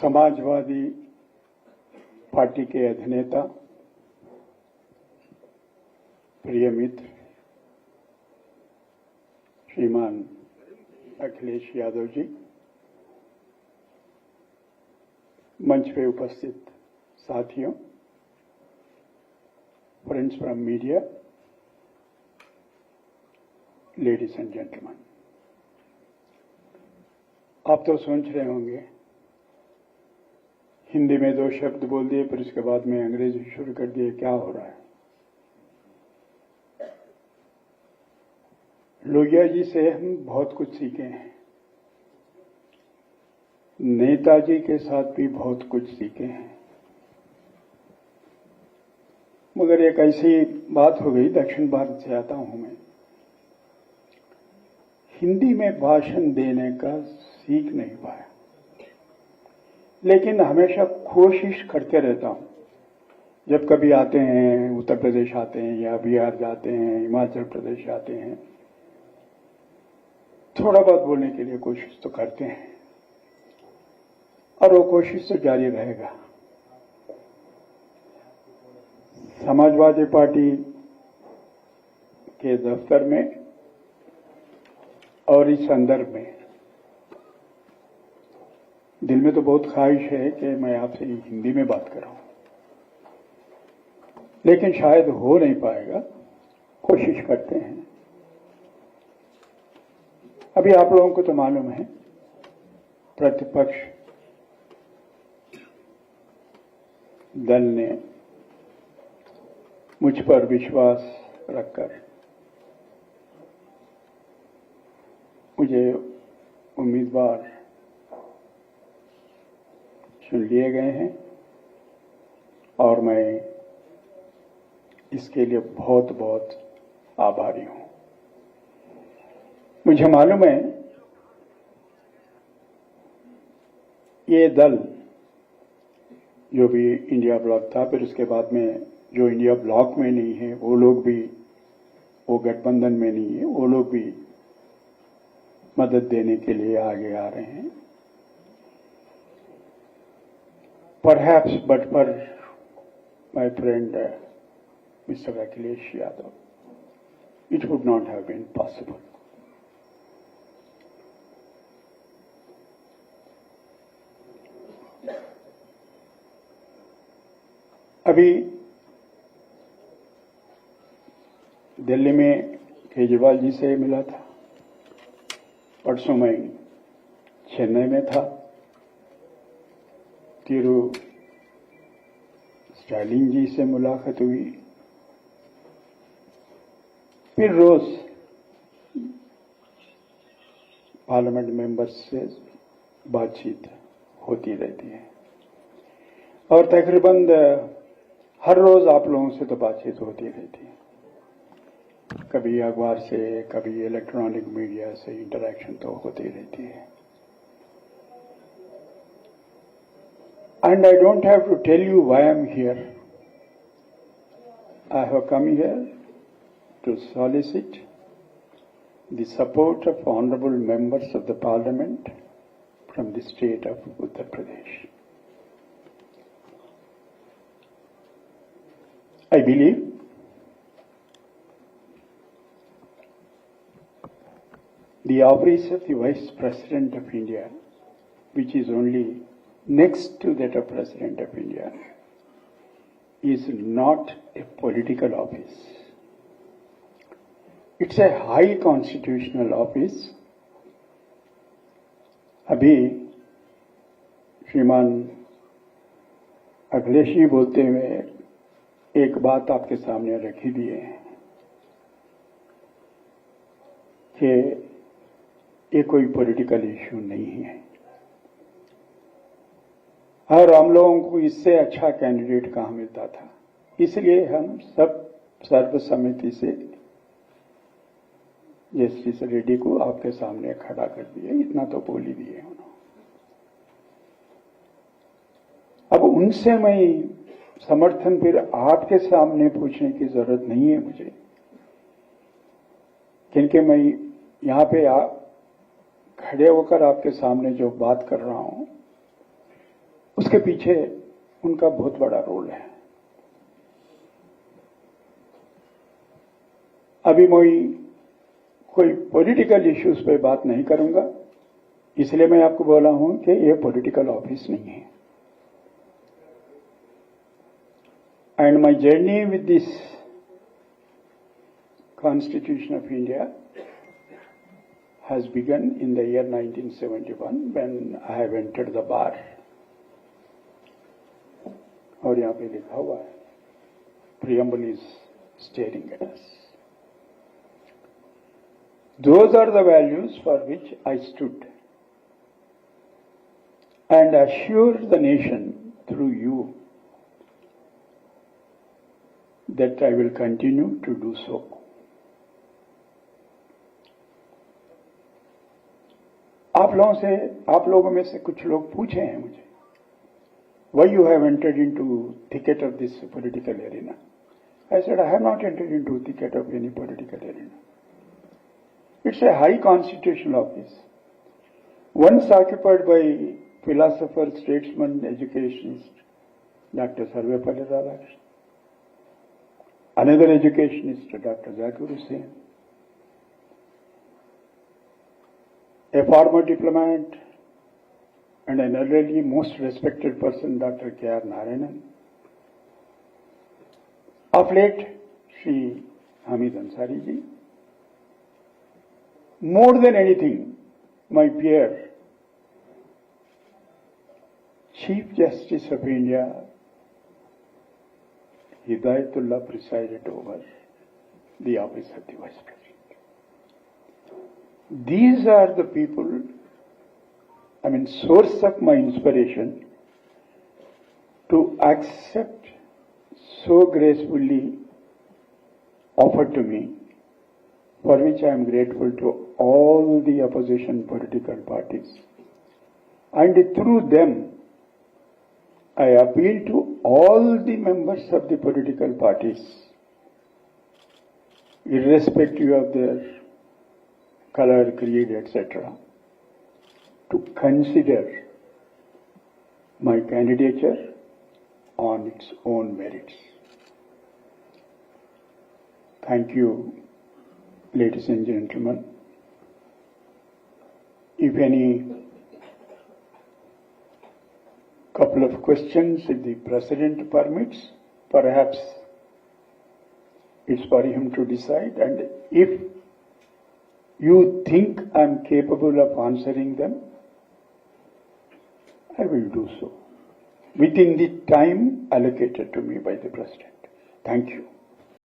Samajwadi party के अधिनेता, प्रिय मित्र श्रीमान अखिलेश यादव जी, मंच पे उपस्थित साथियों, friends from media, ladies and gentleman, आप तो सोच रहे होंगे हिंदी में 2 शब्द बोल दिए, फिर उसके बाद में अंग्रेजी शुरू कर दिए, क्या हो रहा है। लोहिया जी से हम बहुत कुछ सीखे हैं, नेताजी के साथ भी बहुत कुछ सीखे हैं, मगर एक ऐसी बात हो गई, दक्षिण भारत से आता हूं मैं, हिंदी में भाषण देने का सीख नहीं पाया, लेकिन हमेशा कोशिश करते रहता हूं। जब कभी आते हैं, उत्तर प्रदेश आते हैं या बिहार जाते हैं, हिमाचल प्रदेश आते हैं, थोड़ा बहुत बोलने के लिए कोशिश तो करते हैं और वो कोशिश तो जारी रहेगा। समाजवादी पार्टी के दफ्तर में और इस संदर्भ में दिल में तो बहुत ख्वाहिश है कि मैं आपसे हिंदी में बात करूं, लेकिन शायद हो नहीं पाएगा, कोशिश करते हैं। अभी आप लोगों को तो मालूम है, प्रतिपक्ष दल ने मुझ पर विश्वास रखकर मुझे उम्मीदवार चुन लिए गए हैं और मैं इसके लिए बहुत बहुत आभारी हूं। मुझे मालूम है ये दल जो भी इंडिया ब्लॉक था, फिर उसके बाद में जो इंडिया ब्लॉक में नहीं है वो लोग भी, वो गठबंधन में नहीं है, वो लोग भी मदद देने के लिए आगे आ रहे हैं। Perhaps, but for my friend Mr. Akhilesh Yadav, it would not have been possible. अभी दिल्ली में केजरीवाल जी से मिला था, परसों मैं चेन्नई में था, तिरु स्टालिन जी से मुलाकात हुई, फिर रोज पार्लियामेंट मेंबर्स से बातचीत होती रहती है और तकरीबन हर रोज आप लोगों से तो बातचीत होती रहती है, कभी अखबार से, कभी इलेक्ट्रॉनिक मीडिया से इंटरेक्शन तो होती रहती है। And I don't have to tell you why I'm here. I have come here to solicit the support of honorable members of the parliament from the state of Uttar Pradesh. I believe the office of the Vice President of India, which is only next to that of President of India, is not a political office. It's a high constitutional office. अभी श्रीमान अखिलेश जी बोलते हुए एक बात आपके सामने रखी दिए कि ये कोई पॉलिटिकल इश्यू नहीं है और हम लोगों को इससे अच्छा कैंडिडेट कहां मिलता था, इसलिए हम सब सर्वसम्मति से जस्टिस रेड्डी को आपके सामने खड़ा कर दिए। इतना तो बोल ही दिए उन्होंने। अब उनसे मैं समर्थन फिर आपके सामने पूछने की जरूरत नहीं है मुझे, क्योंकि मैं यहां पे खड़े होकर आपके सामने जो बात कर रहा हूं उसके पीछे उनका बहुत बड़ा रोल है। अभी मैं कोई पॉलिटिकल इश्यूज पे बात नहीं करूंगा, इसलिए मैं आपको बोला हूं कि ये पॉलिटिकल ऑफिस नहीं है। And my journey with this Constitution of India has begun in the year 1971 when I have entered the bar. और यहां पे लिखा हुआ है, preamble is staring at us. Those are the values for which I stood and assured the nation through you that I will continue to do so. आप लोगों में से कुछ लोग पूछे हैं मुझे, why you have entered into thicket of this political arena? I said, I have not entered into thicket of any political arena. It's a high constitutional office, once occupied by philosopher, statesman, educationist, Dr. Sarvepalli Radhakrishnan, another educationist, Dr. Zakir Hussain, a former diplomat and an elderly, most respected person, Dr. K.R. Narayanan. Of late, Shri Hamid Ansari ji. More than anything, my peer, Chief Justice of India, Hidayatullah, presided over the office of the Vice President. These are the people, source of my inspiration to accept so gracefully offered to me, for which I am grateful to all the opposition political parties. And through them, I appeal to all the members of the political parties, irrespective of their color, creed, etc., to consider my candidature on its own merits. Thank you, ladies and gentlemen. If any couple of questions, if the President permits, perhaps it's for him to decide, and if you think I'm capable of answering them, I will do so within the time allocated to me by the President. Thank you.